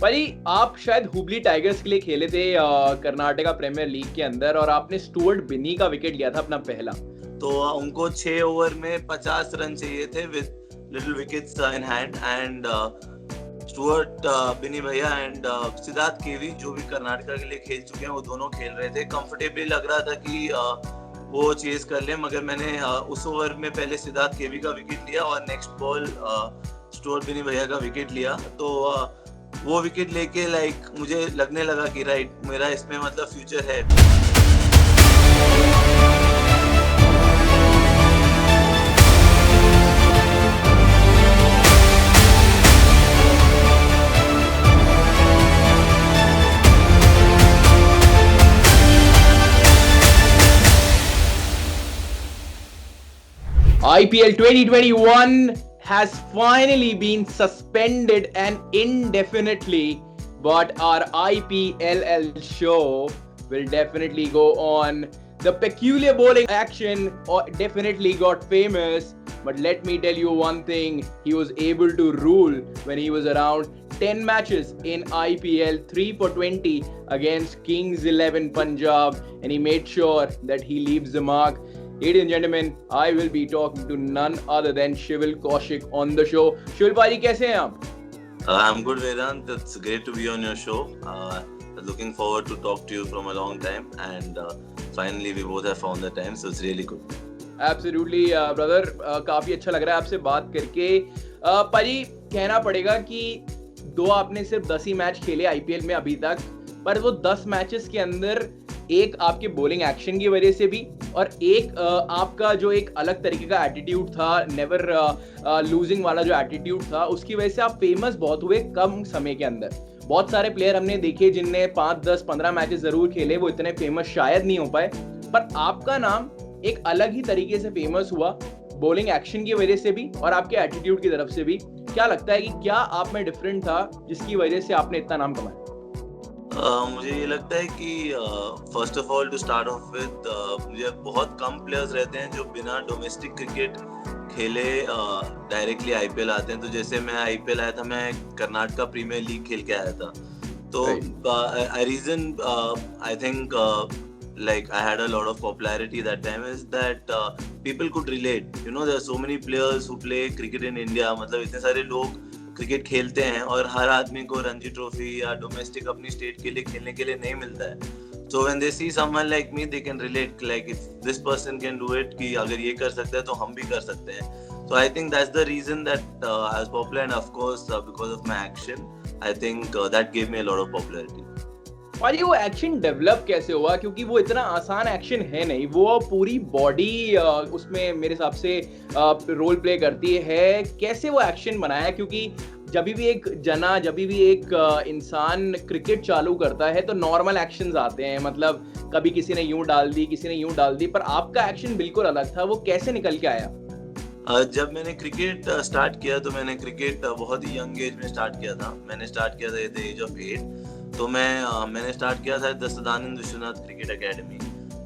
भाई आप शायद हुबली टाइगर्स के लिए खेले थे कर्नाटका प्रीमियर लीग के अंदर, और आपने स्टुअर्ट बिनी का विकेट लिया था अपना पहला। तो उनको 6 ओवर में 50 रन चाहिए थे with little wickets in hand, and Stuart बिनी भैया एंड सिद्धार्थ केवी जो भी कर्नाटका के लिए खेल चुके हैं, वो दोनों खेल रहे थे। कंफर्टेबली लग रहा था कि वो चेज कर ले, मगर मैंने उस ओवर में पहले सिद्धार्थ केवी का विकेट लिया और नेक्स्ट बॉल स्टुअर्ट बिनी भैया का विकेट लिया। तो वो विकेट लेके मुझे लगने लगा कि राइट, मेरा इसमें मतलब फ्यूचर है। IPL 2021 has finally been suspended and indefinitely, but our IPLL show will definitely go on. The peculiar bowling action definitely got famous, but let me tell you one thing, he was able to rule when he was around 10 matches in IPL, 3 for 20 against Kings 11 Punjab, and he made sure that he leaves the mark. Ladies and gentlemen, I will be talking to none other than Shivil Kaushik on the show. Shivil भाई कैसे हैं आप? I'm good, Vedant. It's great to be on your show. Looking forward to talk to you from a long time, and finally we both have found the time, so it's really good. Absolutely, brother. काफी अच्छा लग रहा है आपसे बात करके. भाई कहना पड़ेगा कि आपने सिर्फ 10 ही मैच खेले आईपीएल में अभी तक, पर वो 10 मैचेस के अंदर एक आपके बॉलिंग एक्शन की वजह से भी, और एक आपका जो एक अलग तरीके का एटीट्यूड था, नेवर लूजिंग वाला जो एटीट्यूड था, उसकी वजह से आप फेमस बहुत हुए कम समय के अंदर. बहुत सारे प्लेयर हमने देखे जिनने 5, 10, 15 मैचेस जरूर खेले, वो इतने फेमस शायद नहीं हो पाए, पर आपका नाम एक अलग ही तरीके से फेमस हुआ, बॉलिंग एक्शन की वजह से भी और आपके एटीट्यूड की तरफ से भी. क्या लगता है कि क्या आप में डिफरेंट था जिसकी वजह से आपने इतना नाम कमाया? मुझे ये लगता है कि first of all to start off with, मुझे बहुत कम प्लेयर्स रहते हैं जो बिना डोमेस्टिक क्रिकेट खेले डायरेक्टली आईपीएल आते हैं. तो जैसे मैं आईपीएल आया था, मैं कर्नाटका प्रीमियर लीग खेल के आया था. तो reason I think like I had a lot of popularity that time is that people could relate. You know, there are so many players who play cricket in India. मतलब इतने सारे लोग cricket खेलते हैं और हर आदमी को रणजी ट्रॉफी या डोमेस्टिक अपनी स्टेट के लिए खेलने के लिए नहीं मिलता है. So when they see someone like me, they can relate. Like if this person can do it, कि अगर ये कर सकता है तो हम भी कर सकते हैं. So I think that's the reason that I was popular, and of course because of my action, I think that gave me a lot of popularity. और ये वो एक्शन डेवलप कैसे हुआ? क्योंकि वो इतना आसान एक्शन है नहीं, वो पूरी बॉडी उसमें मेरे हिसाब से रोल प्ले करती है. कैसे वो एक्शन बनाया? क्योंकि जब भी एक इंसान क्रिकेट चालू करता है तो नॉर्मल एक्शंस आते हैं, मतलब कभी किसी ने यूं डाल दी, किसी ने यूं डाल दी, पर आपका एक्शन बिल्कुल अलग था. वो कैसे निकल के आया? जब मैंने क्रिकेट स्टार्ट किया तो मैंने क्रिकेट बहुत ही यंग एज में स्टार्ट किया था. मैंने स्टार्ट किया था एट द एज ऑफ 8. तो मैंने स्टार्ट किया था the Sadanand Vishwanath cricket academy.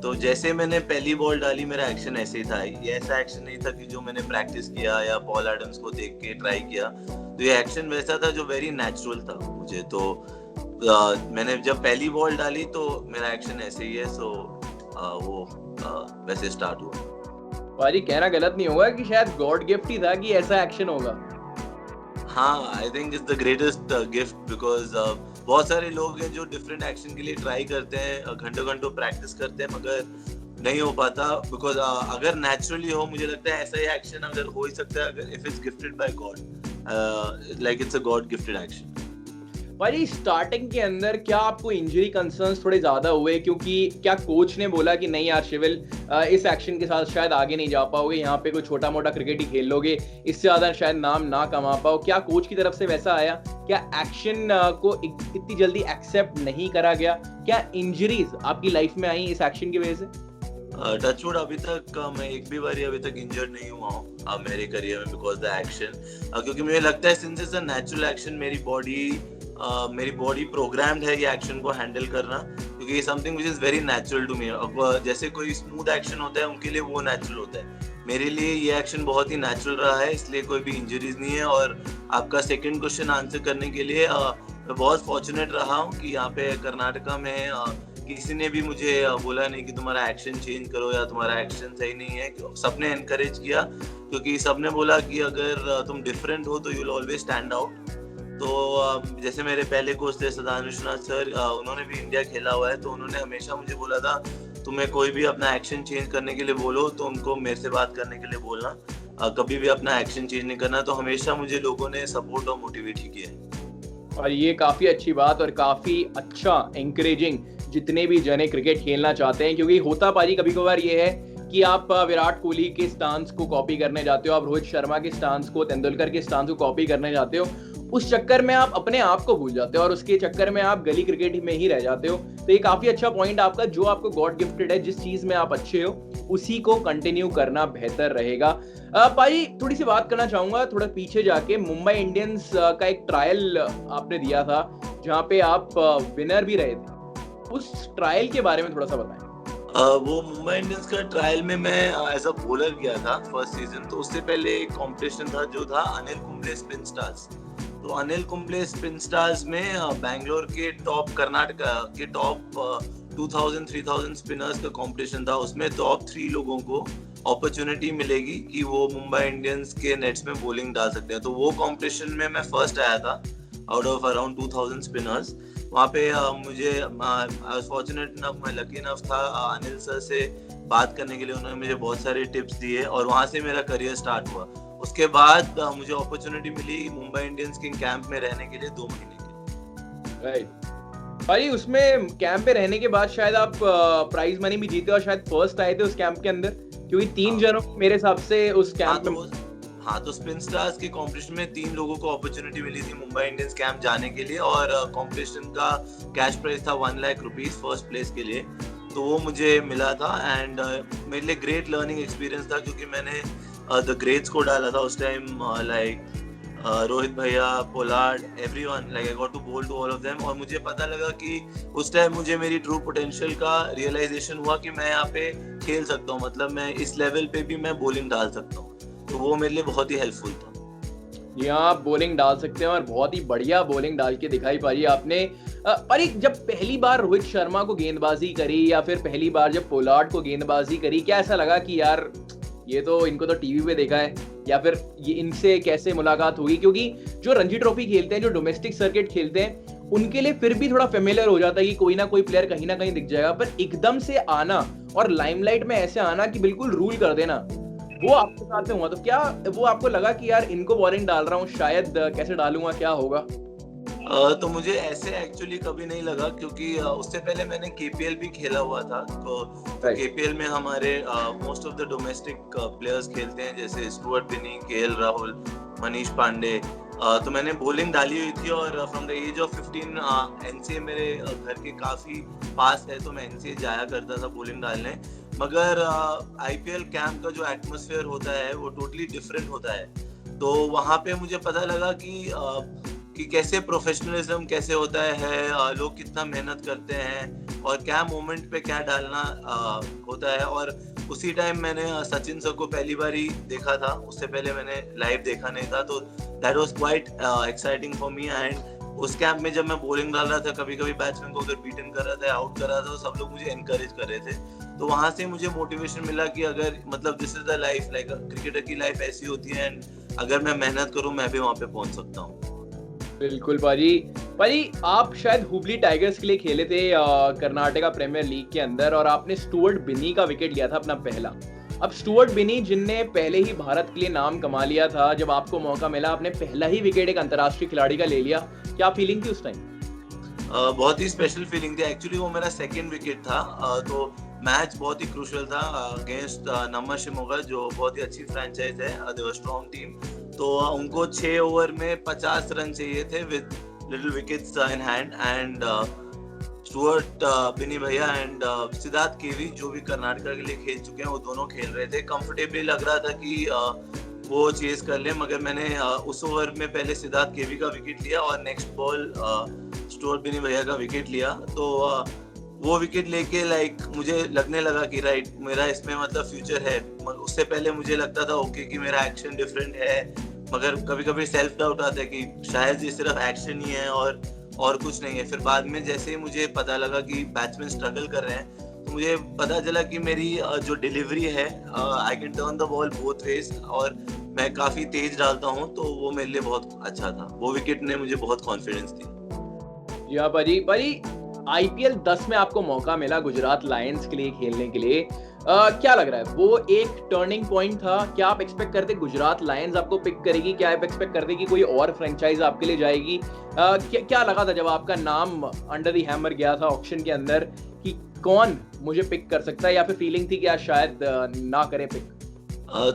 तो जैसे मैंने पहली बॉल डाली, मेरा एक्शन ऐसे ही था. ये ऐसा एक्शन नहीं था कि जो मैंने प्रैक्टिस किया या पॉल एडम्स को देख के ट्राई किया. तो ये एक्शन वैसा था जो वेरी नेचुरल था मुझे. तो मैंने जब पहली बॉल डाली तो मेरा एक्शन ऐसे ही है. सो वो वैसे स्टार्ट हुआ. भाई कहना गलत नहीं होगा कि शायद गॉड गिफ्ट ही था कि ऐसा एक्शन होगा. हाँ, I think it's the greatest gift, because बहुत सारे लोग हैं जो डिफरेंट एक्शन के लिए ट्राई करते हैं, घंटों घंटों प्रैक्टिस करते हैं, मगर नहीं हो पाता. बिकॉज अगर नेचुरली हो, मुझे लगता है ऐसा ही एक्शन अगर हो ही सकता है अगर if it's gifted bye God, like it's a God gifted action. भाई स्टार्टिंग के अंदर क्या आपको इंजरी कंसर्न्स थोड़े ज्यादा हुए? क्योंकि क्या कोच ने बोला कि नहीं यार शिविल, इस एक्शन के साथ शायद आगे नहीं जा पाओगे, यहाँ पे कोई छोटा मोटा क्रिकेट ही खेल लोगे, इससे ज्यादा शायद नाम ना कमा पाओ? क्या कोच की तरफ से वैसा आया? क्या एक्शन को इतनी जल्दी एक्सेप्ट नहीं करा गया? क्या इंजरीज आपकी लाइफ में आई इस एक्शन की वजह से? टचवुड अभी तक मैं एक भी बारी अभी तक इंजर्ड नहीं हुआ हूँ मेरे करियर में बिकॉज द एक्शन. क्योंकि मुझे लगता है since it's a natural action, मेरी बॉडी प्रोग्राम्ड है ये एक्शन को हैंडल करना, क्योंकि ये something which is very natural to me. अब जैसे कोई स्मूथ एक्शन होता है उनके लिए वो नेचुरल होता है, मेरे लिए ये एक्शन बहुत ही नेचुरल रहा है, इसलिए कोई भी इंजरीज नहीं है. और आपका सेकंड क्वेश्चन आंसर करने के लिए मैं बहुत फॉर्चुनेट रहा हूँ कि यहाँ पे कर्नाटका में किसी ने भी मुझे बोला नहीं कि तुम्हारा एक्शन चेंज करो या तुम्हारा एक्शन सही नहीं है। सबने एनकरेज किया, क्योंकि सबने बोला कि अगर तुम डिफरेंट हो तो you will always stand out. तो जैसे मेरे पहले कोच थे सदान विश्वनाथ सर, उन्होंने भी इंडिया खेला हुआ है, तो उन्होंने हमेशा मुझे बोला था तुम्हें कोई भी अपना एक्शन चेंज करने के लिए बोलो तो उनको मेरे से बात करने के लिए बोलना, कभी भी अपना एक्शन चेंज नहीं करना। तो हमेशा मुझे लोगों ने सपोर्ट और मोटिवेट ही किया है। और ये काफी अच्छी बात और काफी अच्छा एंकरेजिंग जितने भी जने क्रिकेट खेलना चाहते हैं, क्योंकि होता पाजी कभी कभार ये है कि आप विराट कोहली के स्टांस को कॉपी करने जाते हो, आप रोहित शर्मा के स्टांस को, तेंदुलकर के स्टांस को कॉपी करने जाते हो, उस चक्कर में आप अपने आप को भूल जाते हो और उसके चक्कर में आप गली क्रिकेट में ही रह जाते हो। तो ये काफी अच्छा पॉइंट आपका, जो आपको गॉड गिफ्टेड है, जिस चीज में आप अच्छे हो उसी को कंटिन्यू करना बेहतर रहेगा। भाई थोड़ी सी बात करना चाहूंगा थोड़ा पीछे जाके, मुंबई इंडियंस का एक ट्रायल आपने दिया था जहाँ पे आप विनर भी रहे थे, उस ट्रायल के बारे में थोड़ा सा बताएं। वो मुंबई इंडियंस का ट्रायल में मैं एज अ बॉलर गया था फर्स्ट सीजन। तो उससे पहले एक कंपटीशन था जो था अनिल कुंबले स्पिन स्टार्स। तो अनिल कुंबले स्पिन स्टार्स में बैंगलोर के टॉप, कर्नाटका के टॉप 2000-3000 स्पिनर्स का कंपटीशन था। उसमें टॉप 3 लोगों को अपॉर्चुनिटी मिलेगी कि वो मुंबई इंडियंस के नेट्स में बॉलिंग डाल सकते हैं। तो वो कंपटीशन में मैं फर्स्ट आया था आउट ऑफ अराउंड 2000 स्पिनर्स। वहाँ पे मुझे आई वाज फॉर्चुनेट इनफ, मैं लकी इनफ था अनिल सर से बात करने के लिए। उन्होंने मुझे बहुत सारे टिप्स दिए और वहाँ से मेरा करियर स्टार्ट हुआ। उसके बाद मुझे अपॉर्चुनिटी मिली मुंबई इंडियंस के कैंप में रहने के लिए 2 महीने के। राइट भाई, उसमें कैंप पे रहने के बाद शायद आप प्राइज मनी भी जीते और शायद फर्स्ट आए थे उस कैंप के अंदर, क्योंकि 3 जनों मेरे हिसाब से उस कैंप में। तो स्पिन स्टार्स के कंपटीशन में 3 लोगों को अपॉर्चुनिटी मिली थी मुंबई इंडियंस कैंप जाने के लिए और कंपटीशन का कैश प्राइस था 1 लाख रुपीस फर्स्ट प्लेस के लिए। तो वो मुझे मिला था एंड मेरे लिए ग्रेट लर्निंग एक्सपीरियंस था, क्योंकि मैंने द ग्रेट्स को डाला था उस टाइम, लाइक रोहित भैया, Pollard, everyone, like I got to bowl to all of them. और मुझे पता लगा कि उस टाइम मुझे मेरी ट्रू पोटेंशियल का रियलाइजेशन हुआ कि मैं यहाँ पे खेल सकता हूँ, मतलब मैं इस लेवल पे भी मैं बॉलिंग डाल सकता हूँ। तो वो मेरे लिए बहुत ही हेल्पफुल था। जी हाँ, आप बॉलिंग डाल सकते हैं और बहुत ही बढ़िया बॉलिंग डाल के दिखाई पाई आपने। पर जब पहली बार रोहित शर्मा को गेंदबाजी करी या फिर पहली बार जब पोलार्ड को गेंदबाजी करी, क्या ऐसा लगा कि यार ये तो इनको तो टीवी पे देखा है, या फिर ये इनसे कैसे मुलाकात होगी? क्योंकि जो रणजी ट्रॉफी खेलते हैं, जो डोमेस्टिक सर्किट खेलते हैं, उनके लिए फिर भी थोड़ा फेमिलियर हो जाता है कि कोई ना कोई प्लेयर कहीं ना कहीं दिख जाएगा, पर एकदम से आना और लाइमलाइट में ऐसे आना कि बिल्कुल रूल कर देना, वो आपके साथ में हुआ। तो क्या वो आपको लगा कि यार इनको बॉलिंग डाल रहा हूँ, शायद कैसे डालूंगा, क्या होगा? तो मुझे ऐसे एक्चुअली कभी नहीं लगा, क्योंकि उससे पहले मैंने केपीएल भी खेला हुआ था। तो केपीएल में हमारे most of the domestic players खेलते हैं, जैसे स्टुअर्ट बिनी, केएल राहुल, मनीष पांडे। तो मैंने बॉलिंग डाली हुई थी और from the age of 15 NCA मेरे घर के काफी पास है, तो मैं एनसीए जाया करता था बॉलिंग डालने। मगर आईपीएल कैंप का जो एटमॉस्फेयर होता है वो टोटली डिफरेंट होता है। तो वहाँ पे मुझे पता लगा कि कैसे प्रोफेशनलिज्म कैसे होता है, लोग कितना मेहनत करते हैं और क्या मोमेंट पे क्या डालना होता है। और उसी टाइम मैंने सचिन सर को पहली बार ही देखा था, उससे पहले मैंने लाइव देखा नहीं था। तो that was quite exciting for me. And उस कैंप में जब मैं बॉलिंग डाल रहा था, कभी कभी बैट्समैन को अगर बीटन कर रहा था, आउट कर रहा था, तो सब लोग मुझे एनकरेज कर रहे थे। तो वहां से मुझे मोटिवेशन मिला कि अगर मतलब this is the life, like cricketer की लाइफ ऐसी होती है एंड अगर मैं मेहनत करूं मैं भी वहां पे पहुंच सकता हूं। बिल्कुल पाजी, आप शायद हुबली टाइगर्स के लिए खेले थे कर्नाटका प्रीमियर लीग के अंदर, और आपने स्टुअर्ट बिनी का विकेट लिया था अपना पहला। अब स्टुअर्ट बिनी जिनने पहले ही भारत के लिए नाम कमा लिया था, जब आपको मौका मिला आपने पहला ही विकेट एक अंतर्राष्ट्रीय खिलाड़ी का ले लिया, क्या फीलिंग थी उस टाइम? बहुत ही स्पेशल फीलिंग थी। एक्चुअली वो मेरा सेकंड विकेट था। तो मैच बहुत ही क्रूशियल था अगेंस्ट नम्मा शिमोगा, जो बहुत ही अच्छी फ्रेंचाइज है, दे वर स्ट्रांग टीम। तो उनको 6 ओवर में 50 रन चाहिए थे with little wickets in hand. And Stuart बिनी भैया एंड सिद्धार्थ केवी, जो भी कर्नाटका के लिए खेल चुके हैं, वो दोनों खेल रहे थे। कंफर्टेबली लग रहा था कि वो चेस कर ले, मगर मैंने उस ओवर में पहले सिद्धार्थ केवी का विकेट लिया और नेक्स्ट बॉल स्टुअर्ट बिनी भैया का विकेट लिया। तो वो विकेट लेके लाइक मुझे लगने लगा कि राइट, मेरा इसमें मतलब फ्यूचर है। उससे पहले मुझे लगता था ओके कि मेरा एक्शन डिफरेंट है, मगर कभी कभी सेल्फ डाउट आता है कि शायद ये सिर्फ एक्शन ही है और और कुछ नहीं है। फिर बाद में जैसे ही मुझे पता लगा कि बैट्समैन स्ट्रगल कर रहे हैं, तो मुझे पता चला कि मेरी जो डिलीवरी है, I can turn the ball both ways, और मैं काफी तेज डालता हूँ, तो वो मेरे लिए बहुत अच्छा था। वो विकेट ने मुझे बहुत कॉन्फिडेंस दी। जी हाँ भाई, IPL 10 में आपको मौका मिला गुजरात लायंस के लिए खेलने के लिए। क्या लग रहा है, वो एक टर्निंग पॉइंट था? क्या आप एक्सपेक्ट करते गुजरात लायंस आपको पिक करेगी? क्या आप एक्सपेक्ट करते कि कोई और फ्रेंचाइज आपके लिए जाएगी? क्या लगा था जब आपका नाम अंडर द हैमर गया था ऑक्शन के अंदर कि कौन मुझे पिक कर सकता है, या फिर फीलिंग थी कि यार शायद ना करे पिक?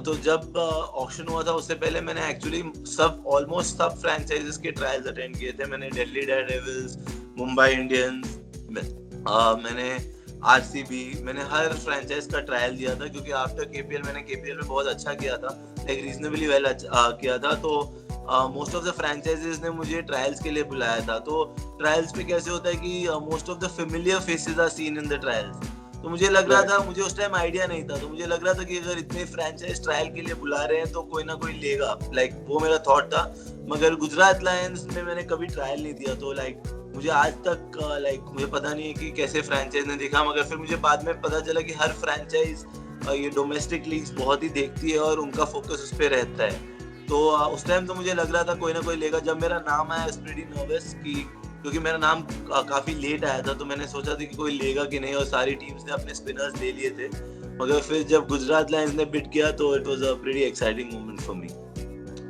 तो जब ऑक्शन हुआ था उससे पहले मैंने एक्चुअली ऑलमोस्ट सब फ्रैंचाइजेस के ट्रायल्स अटेंड किए थे। मैंने दिल्ली डेयरडेविल्स, मुंबई इंडियंस, मैंने RCB, मैंने हर फ्रैंचाइज का ट्रायल दिया था, क्योंकि आफ्टर KPL मैंने KPL में बहुत अच्छा किया था, लाइक रीजनेबली वेल किया था। तो मोस्ट ऑफ द फ्रैंचाइजेस ने मुझे ट्रायल्स के लिए बुलाया था। तो ट्रायल्स पे कैसे होता है कि most of the familiar faces are seen in the trials. तो मुझे लग रहा था, मुझे उस टाइम आइडिया नहीं था, तो मुझे लग रहा था कि अगर इतने फ्रैंचाइज ट्रायल के लिए बुला रहे हैं तो कोई ना कोई लेगा, लाइक वो मेरा थॉट था। मगर गुजरात लायंस में मैंने कभी ट्रायल नहीं दिया, तो लाइक मुझे आज तक मुझे पता नहीं है कि कैसे फ्रैंचाइज ने देखा। मगर फिर मुझे बाद में पता चला कि हर फ्रैंचाइज ये डोमेस्टिक लीग्स बहुत ही देखती है और उनका फोकस उस पर रहता है। तो उस टाइम तो मुझे लग रहा था कोई ना कोई लेगा। जब मेरा नाम आया, प्रीटी नर्वस की, क्योंकि मेरा नाम काफी लेट आया था, तो मैंने सोचा था कि कोई लेगा कि नहीं, और सारी टीम्स ने अपने स्पिनर्स ले लिए थे। मगर फिर जब गुजरात लायंस ने बिट किया तो it was a pretty exciting moment for me.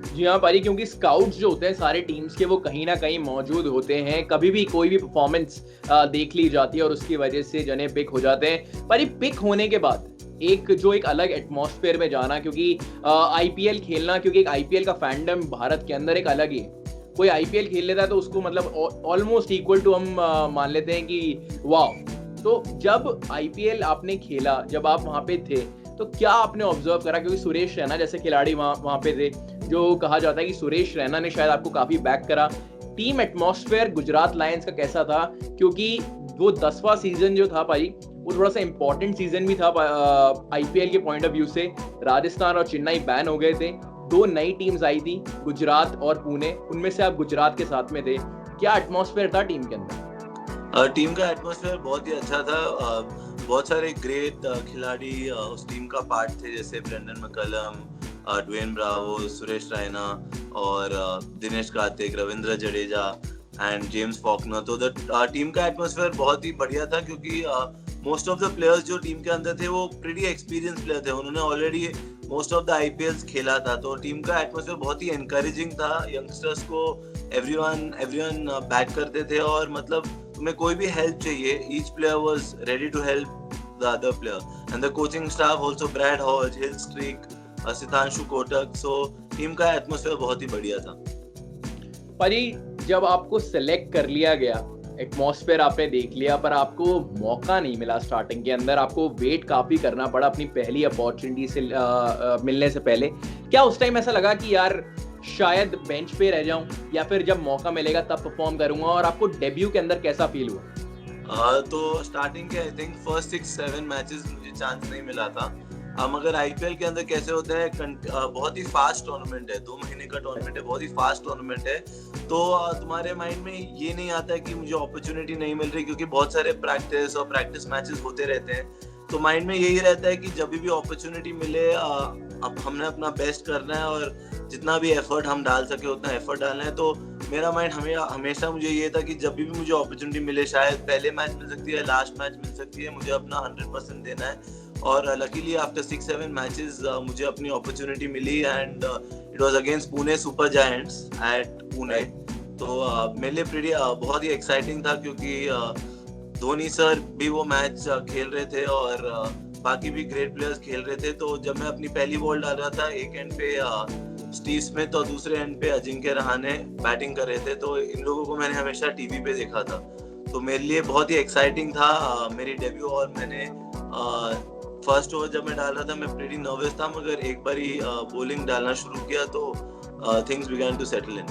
जी हाँ भाई, क्योंकि स्काउट्स जो होते हैं सारे टीम्स के, वो कहीं ना कहीं मौजूद होते हैं। कभी भी कोई भी परफॉर्मेंस देख ली जाती है और उसकी वजह से जने पिक हो जाते हैं। पर पिक होने के बाद एक अलग एटमॉस्फेयर में जाना, क्योंकि IPL खेलना, क्योंकि एक IPL का फैंडम भारत के अंदर एक अलग ही है। कोई IPL खेल लेता है तो उसको मतलब ऑलमोस्ट इक्वल टू हम मान लेते हैं कि वाह। तो जब IPL आपने खेला, जब आप वहाँ पे थे, तो क्या आपने ऑब्जर्व करा? क्योंकि सुरेश रैना जैसे खिलाड़ी वहाँ पे थे, जो कहा जाता है कि सुरेश रैना ने शायद आपको काफी बैक करा। टीम एटमॉस्फेयर गुजरात लायंस का कैसा था? क्योंकि वो 10वां सीजन जो था भाई, वो थोड़ा सा इंपॉर्टेंट सीजन भी था IPL के पॉइंट ऑफ व्यू से। राजस्थान और चेन्नई बैन हो गए थे, 2 नई टीम्स आई थी, गुजरात और पुणे, उनमें से आप गुजरात के साथ में थे। क्या एटमॉस्फेयर था टीम के अंदर? टीम का एटमॉस्फेयर बहुत ही अच्छा था। बहुत सारे ग्रेट खिलाड़ी उस टीम का पार्ट थे, जैसे Brendon McCullum, Dwayne Bravo, Suresh Raina और Dinesh Karthik, Ravindra Jadeja and James Faulkner. तो टीम का एटमॉस्फेयर बहुत ही बढ़िया था, क्योंकि मोस्ट ऑफ द प्लेयर्स जो टीम के अंदर थे वो प्रीटी एक्सपीरियंस प्लेयर थे, उन्होंने already most of the IPLs खेला था। तो टीम का एटमॉस्फेयर बहुत ही एनकरेजिंग था। यंगस्टर्स को एवरीवन बैक करते थे, और मतलब तुम्हें कोई भी हेल्प चाहिए, each player was ready to help the other player. And the coaching staff also, Brad Hodge, Heath Streak, Sitanshu Kotak. So team का एटमॉस्फेयर बहुत ही बढ़िया था। भाई जब आपको सेलेक्ट कर लिया गया, एटमॉस्फेयर आपने देख लिया, पर आपको मौका नहीं मिला स्टार्टिंग के अंदर, आपको वेट काफी करना पड़ा अपनी पहली अपॉर्चुनिटी से मिलने से पहले। क्या उस टाइम ऐसा लगा कि यार शायद बेंच पे रह जाऊं, या फिर जब मौका मिलेगा तब परफॉर्म करूंगा? और आपको डेब्यू के अंदर कैसा फील हुआ? तो स्टार्टिंग के आई थिंक फर्स्ट 6-7 मैचेस मुझे चांस नहीं मिला था। मगर IPL के अंदर कैसे होता है, बहुत ही फास्ट टूर्नामेंट है, 2 महीने का टूर्नामेंट है, बहुत ही फास्ट टूर्नामेंट है। तो तुम्हारे माइंड में ये नहीं आता है कि मुझे अपॉर्चुनिटी नहीं मिल रही, क्योंकि बहुत सारे प्रैक्टिस मैचेस होते रहते हैं। तो माइंड में यही रहता है कि जब भी अपॉर्चुनिटी मिले, अब हमने अपना बेस्ट करना है, और जितना भी एफर्ट हम डाल सके उतना एफर्ट डालना है। तो मेरा माइंड हमेशा मुझे ये था कि जब भी मुझे अपॉर्चुनिटी मिले, शायद पहले मैच मिल सकती है, लास्ट मैच मिल सकती है, मुझे अपना 100% देना है। और लकीली आफ्टर 6-7 मैचेस मुझे अपनी अपॉर्चुनिटी मिली, and it was against Pune super giants at Pune. तो मेरे लिए बहुत ही एक्साइटिंग था, क्योंकि धोनी सर भी वो मैच खेल रहे थे, और बाकी भी ग्रेट प्लेयर्स खेल रहे थे। तो जब मैं अपनी पहली बॉल डाल रहा था, एक एंड पे स्टीव स्मिथ और दूसरे एंड पे अजिंक्य रहाणे बैटिंग कर रहे थे, तो इन लोगों को मैंने हमेशा टीवी पे देखा था। तो मेरे लिए बहुत ही एक्साइटिंग था मेरी डेब्यू। और मैंने फर्स्ट ओवर जब मैं डाल रहा था, मैं प्रीटी नर्वस था, मगर एक बार ही बॉलिंग डालना शुरू किया तो things began to settle in.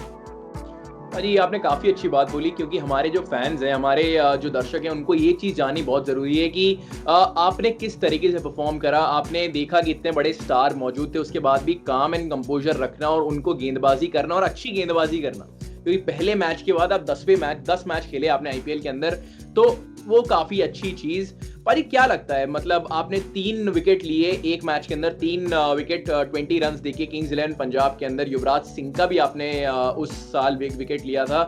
अरे आपने काफ़ी अच्छी बात बोली, क्योंकि हमारे जो फैंस हैं, हमारे जो दर्शक हैं, उनको ये चीज़ जाननी बहुत ज़रूरी है कि आपने किस तरीके से परफॉर्म करा। आपने देखा कि इतने बड़े स्टार मौजूद थे, उसके बाद भी काम एंड कंपोजर रखना और उनको गेंदबाजी करना और अच्छी गेंदबाजी करना, क्योंकि पहले मैच के बाद आप 10 मैच खेले आपने आईपीएल के अंदर, तो वो काफी अच्छी चीज। पर क्या लगता है, मतलब आपने 3 विकेट लिए एक मैच के अंदर, 3 विकेट 20 रन देके किंग्स 11 पंजाब के अंदर। युवराज सिंह का भी आपने उस साल विकेट लिया था।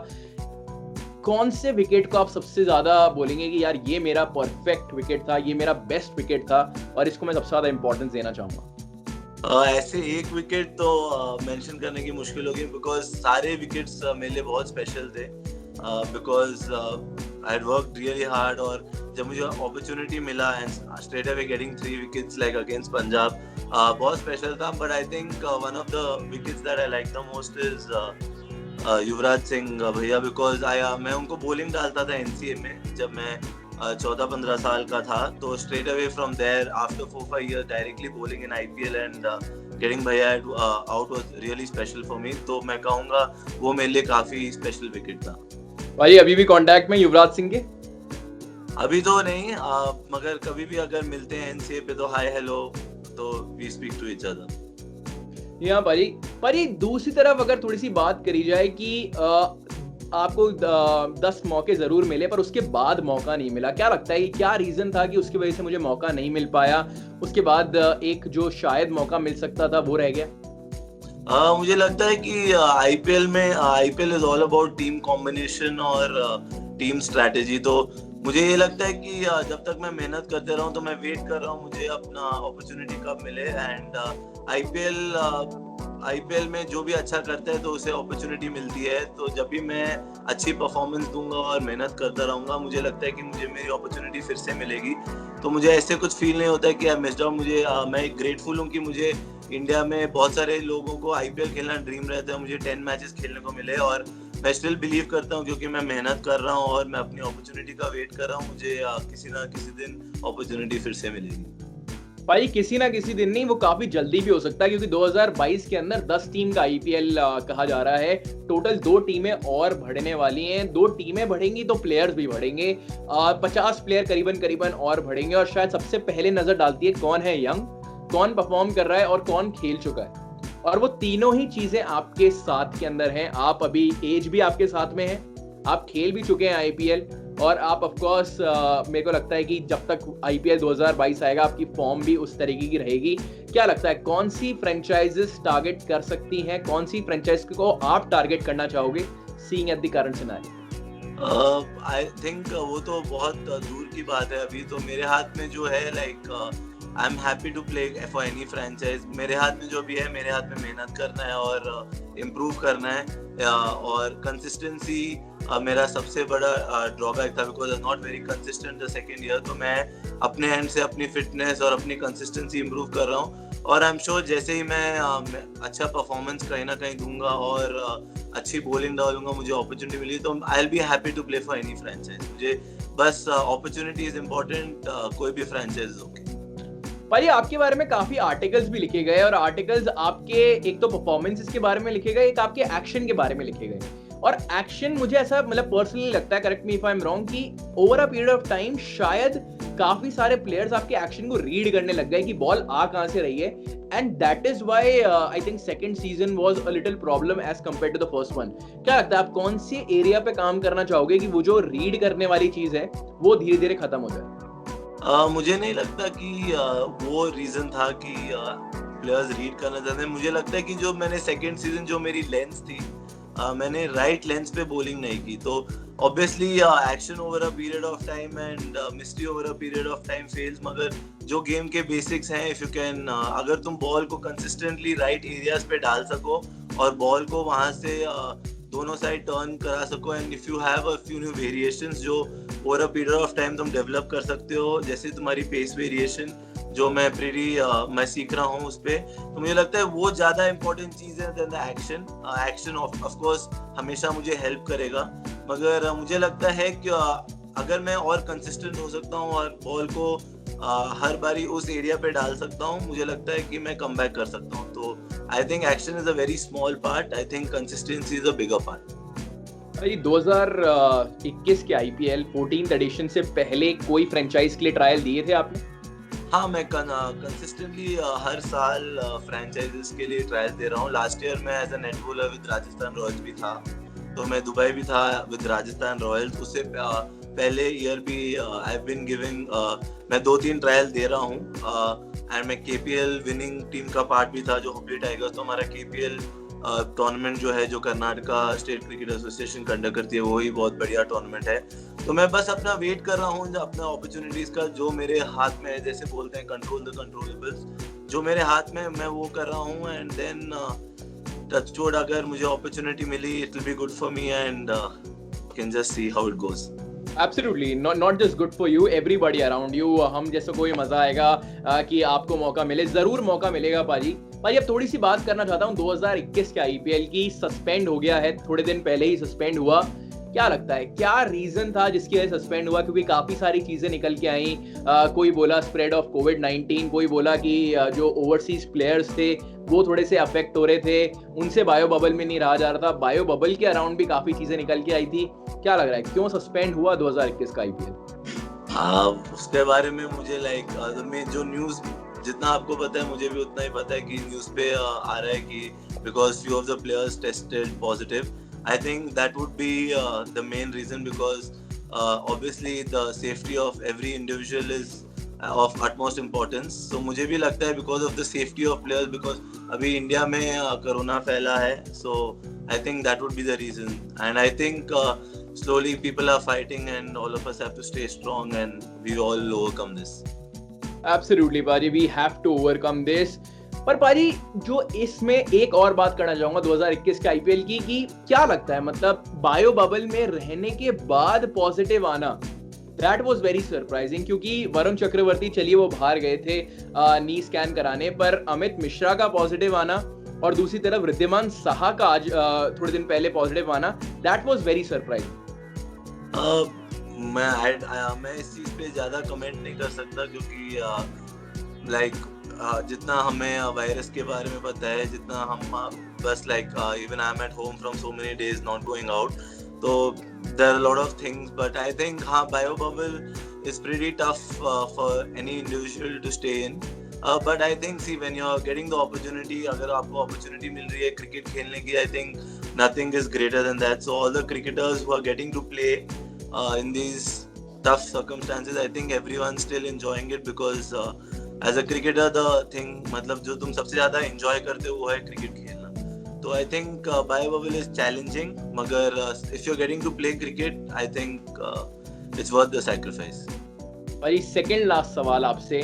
कौन से विकेट को आप सबसे ज्यादा बोलेंगे कि यार ये मेरा परफेक्ट विकेट था, ये मेरा बेस्ट विकेट था और इसको मैं सबसे ज्यादा इंपॉर्टेंस देना चाहूंगा? ऐसे एक विकेट तो मेंशन करने की मुश्किल होगी, बिकॉज सारे विकेट्स मेरे लिए बहुत स्पेशल थे, because I had worked really hard. और जब मुझे अपॉर्चुनिटी मिला and straight away getting 3 wickets like against Punjab, बहुत स्पेशल था। But I think one of the wickets that I like the most is Yuvraj Singh भैया, बिकॉज मैं उनको बॉलिंग डालता था एनसीए में जब मैं 14-15 साल का था। तो straight away from there after 4-5 years directly bowling in IPL and getting भैया out was really special for me. तो मैं कहूँगा वो मेरे लिए काफी स्पेशल विकेट था। भाई अभी भी कांटेक्ट में युवराज सिंह के? अभी तो नहीं, मगर कभी भी अगर मिलते हैं एनसीए पे तो हाय हेलो, तो we speak to each other. यहाँ पर ही दूसरी तरफ अगर थोड़ी सी बात करी जाए कि आपको 10 मौके जरूर मिले पर उसके बाद मौका नहीं मिला, क्या लगता है कि क्या रीजन था कि उसकी वजह से मुझे मौका नहीं मिल पाया? उसके बाद एक जो शायद मौका मिल सकता था वो रह गया। मुझे लगता है कि IPL is all about team combination और टीम स्ट्रैटेजी। तो मुझे ये लगता है कि जब तक मैं मेहनत करते रहूं, तो मैं वेट कर रहा हूं मुझे अपना अपॉर्चुनिटी कब मिले। एंड आईपीएल में जो भी अच्छा करता है तो उसे अपॉर्चुनिटी मिलती है। तो जब भी मैं अच्छी परफॉर्मेंस दूंगा और मेहनत करता रहूंगा, मुझे लगता है कि मुझे मेरी अपॉर्चुनिटी फिर से मिलेगी। तो मुझे ऐसे कुछ फील नहीं होता है कि आई मिस्ड आउट। मैं ग्रेटफुल हूँ कि मुझे इंडिया में बहुत सारे लोगों को आईपीएल खेलना ड्रीम रहता है, मुझे 10 मैचेस खेलने को मिले और मैं स्टिल बिलीव करता हूँ, क्योंकि मैं मेहनत कर रहा हूँ और मैं अपनी अपॉर्चुनिटी का वेट कर रहा हूँ। मुझे किसी ना किसी दिन अपॉर्चुनिटी फिर से मिलेगी। भाई किसी ना किसी दिन नहीं, वो काफी जल्दी भी हो सकता है, क्योंकि 2022 के अंदर 10 टीम का आईपीएल कहा जा रहा है। टोटल 2 टीमें और बढ़ने वाली हैं। 2 टीमें बढ़ेंगी तो प्लेयर्स भी बढ़ेंगे, 50 प्लेयर करीबन और बढ़ेंगे। और शायद सबसे पहले नजर डालती है कौन है यंग, कौन परफॉर्म कर रहा है और कौन खेल चुका है। और वो तीनों ही चीजें आपके साथ के अंदर हैं। आप अभी एज भी आपके साथ में है, आप खेल भी चुके हैं आईपीएल, और आप ऑफ कोर्स मेरे को लगता है कि जब तक आईपीएल 2022 आएगा आपकी फॉर्म भी उस तरीके की रहेगी। क्या लगता है कौन सी फ्रेंचाइजेस टारगेट कर सकती हैं, कौन सी फ्रेंचाइज को आप टारगेट करना चाहोगे seeing at the current scenario? I think वो तो बहुत दूर की बात है। अभी तो मेरे हाथ में जो है I am happy to play for any franchise. मेरे हाथ में जो भी है, मेरे हाथ में मेहनत करना है और इम्प्रूव करना है। और कंसिस्टेंसी मेरा सबसे बड़ा ड्रॉबैक था, because I am not very consistent the second year. तो मैं अपने एंड से अपनी फिटनेस और अपनी कंसिस्टेंसी इम्प्रूव कर रहा हूँ। और आई एम श्योर जैसे ही मैं अच्छा परफॉर्मेंस कहीं ना कहीं दूंगा और अच्छी बॉलिंग डालूंगा, मुझे अपॉर्चुनिटी मिली, तो I will be happy to play for any franchise. मुझे बस अपॉर्चुनिटी इज इम्पोर्टेंट, कोई भी फ्रेंचाइज हो। भाई आपके बारे में काफी आर्टिकल्स भी लिखे गए, और आर्टिकल्स आपके एक तो परफॉर्मेंसेस के बारे में लिखे गए, एक आपके एक्शन के बारे में लिखे गए। और एक्शन मुझे ऐसा मतलब पर्सनली लगता है, correct me if I am wrong, कि over a period of time शायद काफी सारे प्लेयर्स आपके एक्शन को रीड करने लग गए कि बॉल आ कहां से रही है। And that is why I think second season was a little problem as compared to the first one. क्या लगता है आप कौन से एरिया पे काम करना चाहोगे कि वो जो रीड करने वाली चीज है वो धीरे धीरे खत्म हो जाए? मुझे नहीं लगता कि वो रीजन था कि प्लेयर्स रीड करना चाहते हैं। मुझे लगता है कि जो मैंने सेकंड सीजन जो मेरी लेंस थी, मैंने राइट लेंस पे बॉलिंग नहीं की। तो obviously action over a period of time and mystery over a period of time fails. मगर जो गेम के बेसिक्स हैं, इफ यू कैन, अगर तुम बॉल को कंसिस्टेंटली राइट एरियाज पे डाल सको और बॉल को वहां से दोनों साइड टर्न करा सको, and if you have a few new variations जो over a period of time तुम डेवलप कर सकते हो, जैसे तुम्हारी पेस वेरिएशन जो मैं सीख रहा हूँ उस पे, तो मुझे लगता है वो ज्यादा इंपॉर्टेंट चीज है then the action. Action of course हमेशा मुझे हेल्प करेगा, मगर मुझे लगता है कि अगर मैं और कंसिस्टेंट हो सकता हूँ और बॉल को हर बारी उस एरिया पे डाल सकता हूँ, मुझे लगता है कि मैं कम बैक कर सकता हूँ। तो I think action is a very small part, I think consistency is a bigger part. 2021 के आईपीएल 14th एडिशन से पहले कोई फ्रेंचाइज के लिए ट्रायल दिए थे आपने? हाँ, मैं कंसिस्टेंटली हर साल फ्रेंचाइजेस के लिए ट्रायल दे रहा हूँ। लास्ट ईयर मैं as a net bowler with Rajasthan Royals भी था, तो मैं दुबई भी था विद राजस्थान रॉयल्स। उससे पहले ईयर भी आई हैव बीन गिविंग, मैं 2-3 ट्रायल दे रहा हूँ एंड मैं केपीएल विनिंग टीम का पार्ट भी था जो हुबली टाइगर्स। तो हमारा केपीएल टूर्नामेंट जो है जो Karnataka state cricket association conduct करती है, वो ही बहुत बढ़िया टूर्नामेंट है। तो मैं बस अपना वेट कर रहा हूँ अपना अपॉर्चुनिटीज का, जो मेरे हाथ में है, जैसे बोलते हैं कंट्रोल द कंट्रोलेबल्स, जो मेरे हाथ में मैं वो कर रहा हूँ। एंड देन टच वुड, अगर मुझे अपॉर्चुनिटी मिली it will be good for me and can just see how it goes. Absolutely, not just good for you, everybody around you. हम जैसे कोई मजा आएगा कि आपको मौका मिले, जरूर मौका मिलेगा पाजी। अब थोड़ी सी बात करना चाहता हूँ 2021 के आईपीएल की। सस्पेंड हो गया है, थोड़े दिन पहले ही सस्पेंड हुआ। क्या लगता है क्या रीजन था जिसकी वजह से सस्पेंड हुआ? क्योंकि काफी सारी चीजें निकल के आई। कोई बोला स्प्रेड ऑफ कोविड-19, कोई बोला कि जो ओवरसीज प्लेयर्स थे वो थोड़े से अफेक्ट हो रहे थे, उनसे बायो बबल में नहीं रहा जा रहा था। बायो बबल के अराउंड भी काफी चीजें निकल के आई थी। क्या लग रहा है क्यों सस्पेंड हुआ 2021 का आईपीएल? उसके बारे में मुझे जो न्यूज जितना आपको पता है मुझे भी उतना ही पता है कि न्यूज पे आ रहा है कि because few of the players tested positive. I think that would be the main reason, because obviously the safety of every individual is of utmost importance. So मुझे भी लगता है because of the safety of players, because अभी India में corona फैला है, so I think that would be the reason. And I think slowly people are fighting and all of us have to stay strong and we all overcome this. Absolutely पाजी, we have to overcome this. पर पाजी जो इसमें एक और बात करना चाहूंगा 2021 के आईपीएल की, कि क्या लगता है मतलब बायो बबल में रहने के बाद पॉजिटिव आना, दैट वाज वेरी सरप्राइजिंग। क्योंकि वरुण चक्रवर्ती चलिए वो बाहर गए थे नी स्कैन कराने, पर अमित मिश्रा का पॉजिटिव आना और दूसरी तरफ रिद्धिमान साहा का आज थोड़े दिन पहले पॉजिटिव आना, दैट वाज वेरी सरप्राइजिंग। मैं इस चीज पे ज्यादा कमेंट नहीं कर सकता, क्योंकि जितना हमें वायरस के बारे में पता है, जितना हम बस even I am at home from so many days not going out, तो there are lot of things. But I think हाँ, bio bubble is pretty tough for any individual to stay in. But I think see when you are getting the opportunity, अगर आपको opportunity मिल रही है cricket खेलने की, I think nothing is greater than that. So all the cricketers who are getting to play in these tough circumstances, I think everyone's still enjoying it, because as a cricketer the thing मतलब जो तुम सबसे ज्यादा enjoy करते हो वो है cricket खेलना। तो I think bio bubble is challenging, मगर if you're getting to play cricket, I think it's worth the sacrifice। भाई सेकंड लास्ट सवाल आपसे,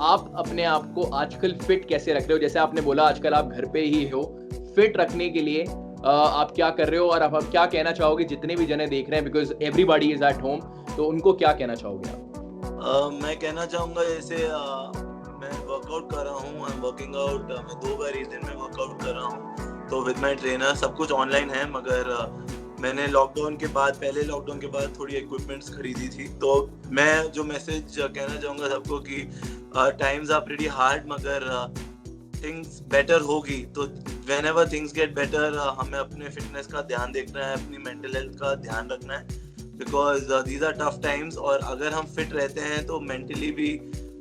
आप अपने आप को आजकल फिट कैसे रख रहे हो? जैसे आपने बोला आजकल आप घर पे ही हो, फिट रखने के लिए आप क्या कर रहे हो और आप क्या कहना चाहोगे जितने भी जने देख रहे हैं, because everybody is at home, तो उनको क्या कहना चाहोगे आप? मैं कहना चाहूँगा जैसे मैं वर्कआउट कर रहा हूँ, आई एम वर्किंग आउट, मैं 2 बार इस दिन में वर्कआउट कर रहा हूँ, तो विद माय ट्रेनर सब कुछ ऑनलाइन है। मगर मैंने लॉकडाउन के बाद, पहले लॉकडाउन के बाद थोड़ी इक्विपमेंट्स खरीदी थी। तो मैं जो मैसेज कहना चाहूँगा सबको कि टाइम्स आर प्रीटी हार्ड, मगर थिंग्स बेटर होगी। तो whenever things get better, हमें अपने फिटनेस का ध्यान देखना है, अपनी मेंटल हेल्थ का ध्यान रखना है, because these are tough times। और अगर हम फिट रहते हैं तो मेंटली भी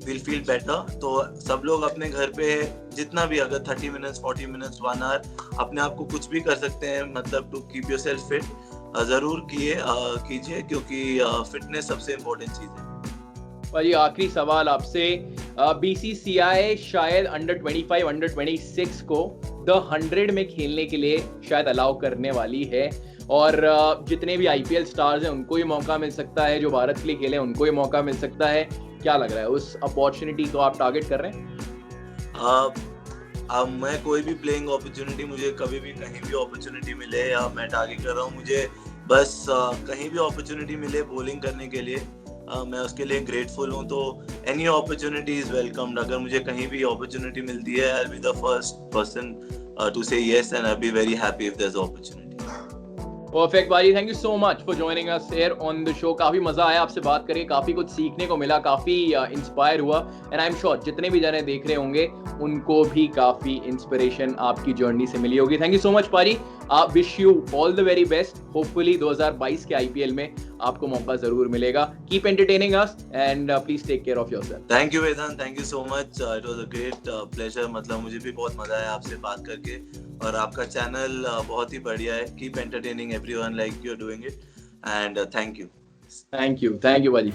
we'll feel better। तो सब लोग अपने घर पे जितना भी, अगर 30 मिनट्स 40 मिनट्स 1 आवर अपने आप को कुछ भी कर सकते हैं, मतलब टू कीप योरसेल्फ फिट, जरूर कीजिए, क्योंकि फिटनेस सबसे इम्पोर्टेंट चीज़ है। भाई आखिरी सवाल आपसे, बीसीसीआई शायद अंडर 25 अंडर 26 को द 100 में खेलने के लिए शायद अलाउ करने वाली है, और जितने भी आईपीएल स्टार्स हैं उनको ही मौका मिल सकता है, जो भारत के लिए खेले उनको ही मौका मिल सकता है। क्या लग रहा है, उस अपॉर्चुनिटी को आप टारगेट कर रहे हैं? मैं कोई भी प्लेइंग अपॉर्चुनिटी, मुझे कभी भी कहीं भी अपॉर्चुनिटी मिले, या मैं टारगेट कर रहा हूँ, मुझे बस कहीं भी अपॉर्चुनिटी मिले बॉलिंग करने के लिए, मैं उसके लिए ग्रेटफुल हूँ। तो एनी अपॉर्चुनिटी इज वेलकम्ड। अगर मुझे कहीं भी अपॉर्चुनिटी मिलती है, I will be the first person to say yes, and I will be very happy if there is opportunity. Perfect भाई, thank you so much for joining us here on the show. काफी मजा आया आपसे बात करके, काफी कुछ सीखने को मिला, काफी इंस्पायर हुआ, एंड आई एम श्योर जितने भी जने देख रहे होंगे उनको भी काफी इंस्पिरेशन आपकी जर्नी से मिली होगी। Thank you so much Pari, wish you all the very best. Hopefully 2022 के आईपीएल में आपको मौका जरूर मिलेगा. Keep entertaining us and please take care of yourself. Thank you Vedant, thank you so much. It was a great pleasure. मतलब मुझे भी बहुत मजा आया आपसे बात करके, और आपका चैनल बहुत ही बढ़िया है. Keep entertaining everyone like you are doing it, and thank you. Thank you भाजी.